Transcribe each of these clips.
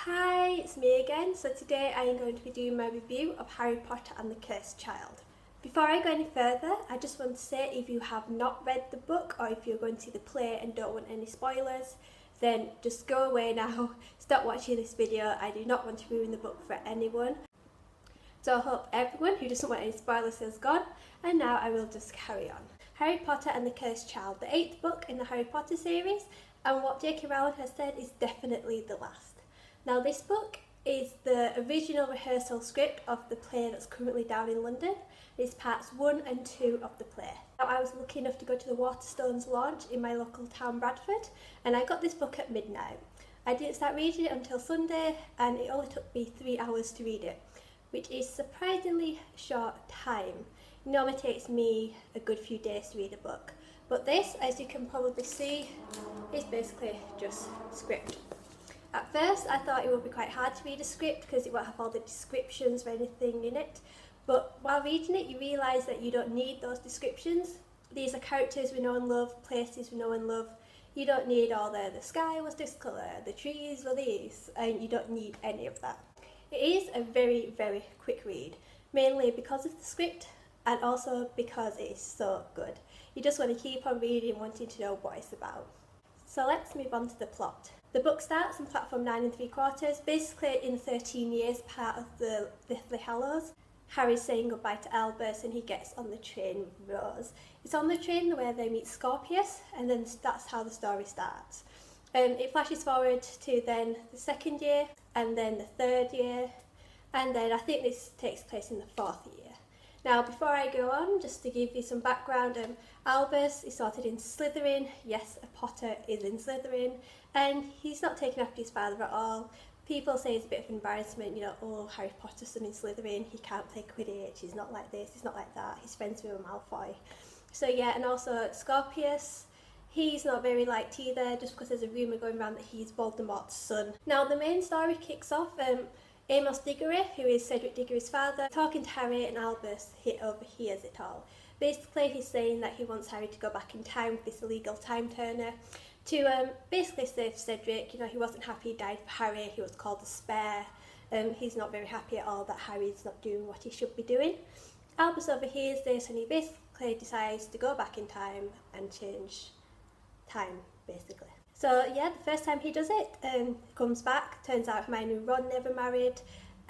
Hi, it's me again. So today I am going to be doing my review of Harry Potter and the Cursed Child. Before I go any further, I just want to say if you have not read the book or if you're going to see the play and don't want any spoilers, then just go away now, stop watching this video. I do not want to ruin the book for anyone. So I hope everyone who doesn't want any spoilers has gone, and now I will just carry on. Harry Potter and the Cursed Child, the 8th book in the Harry Potter series, and what J.K. Rowling has said is definitely the last. Now this book is the original rehearsal script of the play that's currently down in London. It's parts 1 and 2 of the play. Now, I was lucky enough to go to the Waterstones launch in my local town Bradford, and I got this book at midnight. I didn't start reading it until Sunday, and it only took me 3 hours to read it, which is surprisingly short time. It normally takes me a good few days to read a book, but this, as you can probably see, is basically just script. At first I thought it would be quite hard to read a script because it won't have all the descriptions or anything in it, but while reading it you realise that you don't need those descriptions. These are characters we know and love, places we know and love. You don't need all the sky was this colour, the trees were these, and you don't need any of that. It is a very, very quick read, mainly because of the script and also because it is so good. You just want to keep on reading, wanting to know what it's about. So let's move on to the plot. The book starts on platform 9 3/4, basically in 13 years part of the Deathly Hallows. Harry's saying goodbye to Albus and he gets on the train with Rose. It's on the train where they meet Scorpius, and then that's how the story starts. It flashes forward to then the 2nd year and then the 3rd year, and then I think this takes place in the 4th year. Now before I go on, just to give you some background, Albus is sorted in Slytherin. Yes, a Potter is in Slytherin, and he's not taken after his father at all. People say it's a bit of an embarrassment, you know, oh, Harry Potter's son in Slytherin, he can't play Quidditch, he's not like this, he's not like that, he's friends with Malfoy. So yeah, and also Scorpius, he's not very liked either, just because there's a rumour going around that he's Voldemort's son. Now the main story kicks off, Amos Diggory, who is Cedric Diggory's father, talking to Harry, and Albus overhears it all. Basically he's saying that he wants Harry to go back in time with this illegal time turner to basically save Cedric. You know, he wasn't happy he died for Harry, he was called a spare. He's not very happy at all that Harry's not doing what he should be doing. Albus overhears this and he basically decides to go back in time and change time, basically. So yeah, the first time he does it, comes back, turns out Hermione and Ron never married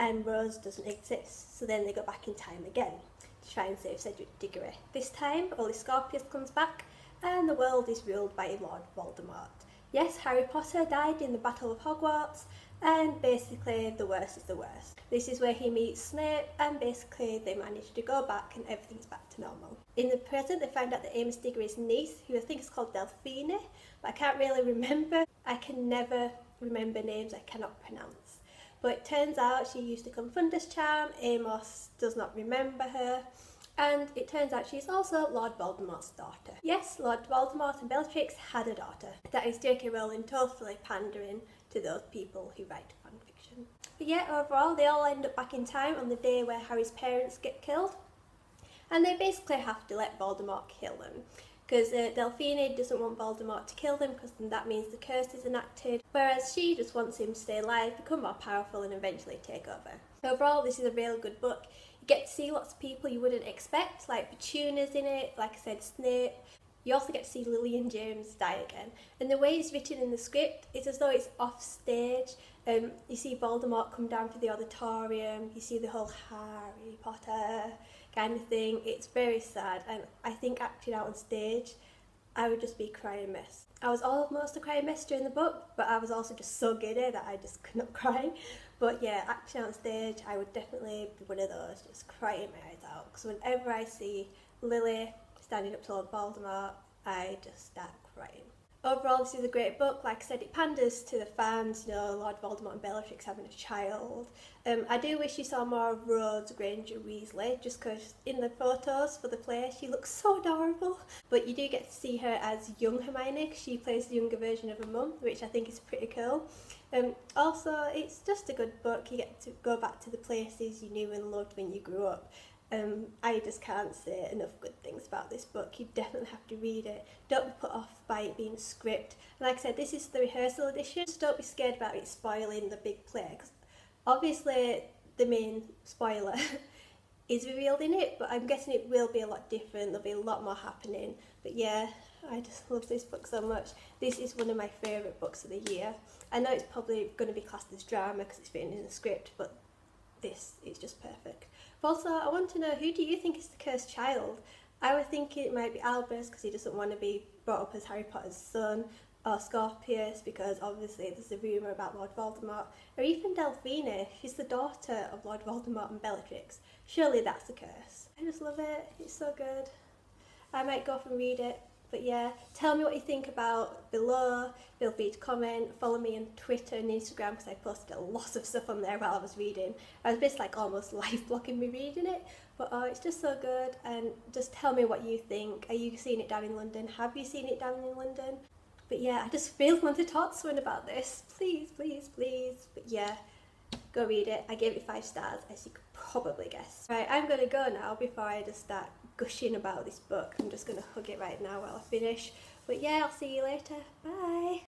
and Rose doesn't exist. So then they go back in time again to try and save Cedric Diggory. This time only Scorpius comes back and the world is ruled by Lord Voldemort. Yes, Harry Potter died in the Battle of Hogwarts, and basically the worst is the worst. This is where he meets Snape, and basically they manage to go back and everything's back to normal. In the present they find out that Amos Diggory's niece, who I think is called Delphine, but I can't really remember. I can never remember names I cannot pronounce. But it turns out she used to Confundus charm, Amos does not remember her, and it turns out she's also Lord Voldemort's daughter. Yes, Lord Voldemort and Bellatrix had a daughter. That is J.K. Rowling totally pandering to those people who write fanfiction. But yeah, overall they all end up back in time on the day where Harry's parents get killed, and they basically have to let Voldemort kill them. Because Delphine doesn't want Voldemort to kill them because then that means the curse is enacted, whereas she just wants him to stay alive, become more powerful and eventually take over. Overall this is a really good book. You get to see lots of people you wouldn't expect, like Petunia's in it, like I said, Snape. You also get to see Lily and James die again. And the way it's written in the script, it's as though it's off stage. You see Voldemort come down to the auditorium, you see the whole Harry Potter kind of thing. It's very sad, and I think acting out on stage, I would just be crying a mess. I was almost a crying mess during the book, but I was also just so giddy that I just could not cry. But yeah, acting out on stage, I would definitely be one of those, just crying my eyes out. Because whenever I see Lily standing up to Lord Voldemort, I just start crying. Overall, this is a great book. Like I said, it panders to the fans, you know, Lord Voldemort and Bellatrix having a child. I do wish you saw more of Rose Granger Weasley, just because in the photos for the play she looks so adorable. But you do get to see her as young Hermione. She plays the younger version of her mum, which I think is pretty cool. Also, it's just a good book. You get to go back to the places you knew and loved when you grew up. I just can't say enough good things about this book. You definitely have to read it. Don't be put off by it being a script. And like I said, this is the rehearsal edition, so don't be scared about it spoiling the big play, because obviously the main spoiler is revealed in it, but I'm guessing it will be a lot different. There'll be a lot more happening. But yeah, I just love this book so much. This is one of my favourite books of the year. I know it's probably going to be classed as drama because it's written in a script, but this is just perfect. But also, I want to know, who do you think is the cursed child? I would think it might be Albus because he doesn't want to be brought up as Harry Potter's son, or Scorpius because obviously there's a rumour about Lord Voldemort, or even Delphine. She's the daughter of Lord Voldemort and Bellatrix. Surely that's a curse. I just love it. It's so good. I might go off and read it. But yeah, tell me what you think about below. Feel free to comment. Follow me on Twitter and Instagram because I posted a lot of stuff on there while I was reading. I was basically like almost live blogging me reading it. But oh, it's just so good. And just tell me what you think. Are you seeing it down in London? Have you seen it down in London? But yeah, I just really want to talk to someone about this. Please, please, please. But yeah, go read it. I gave it 5 stars, as you could probably guess. Right, I'm going to go now before I just start gushing about this book. I'm just going to hug it right now while I finish. But yeah, I'll see you later. Bye.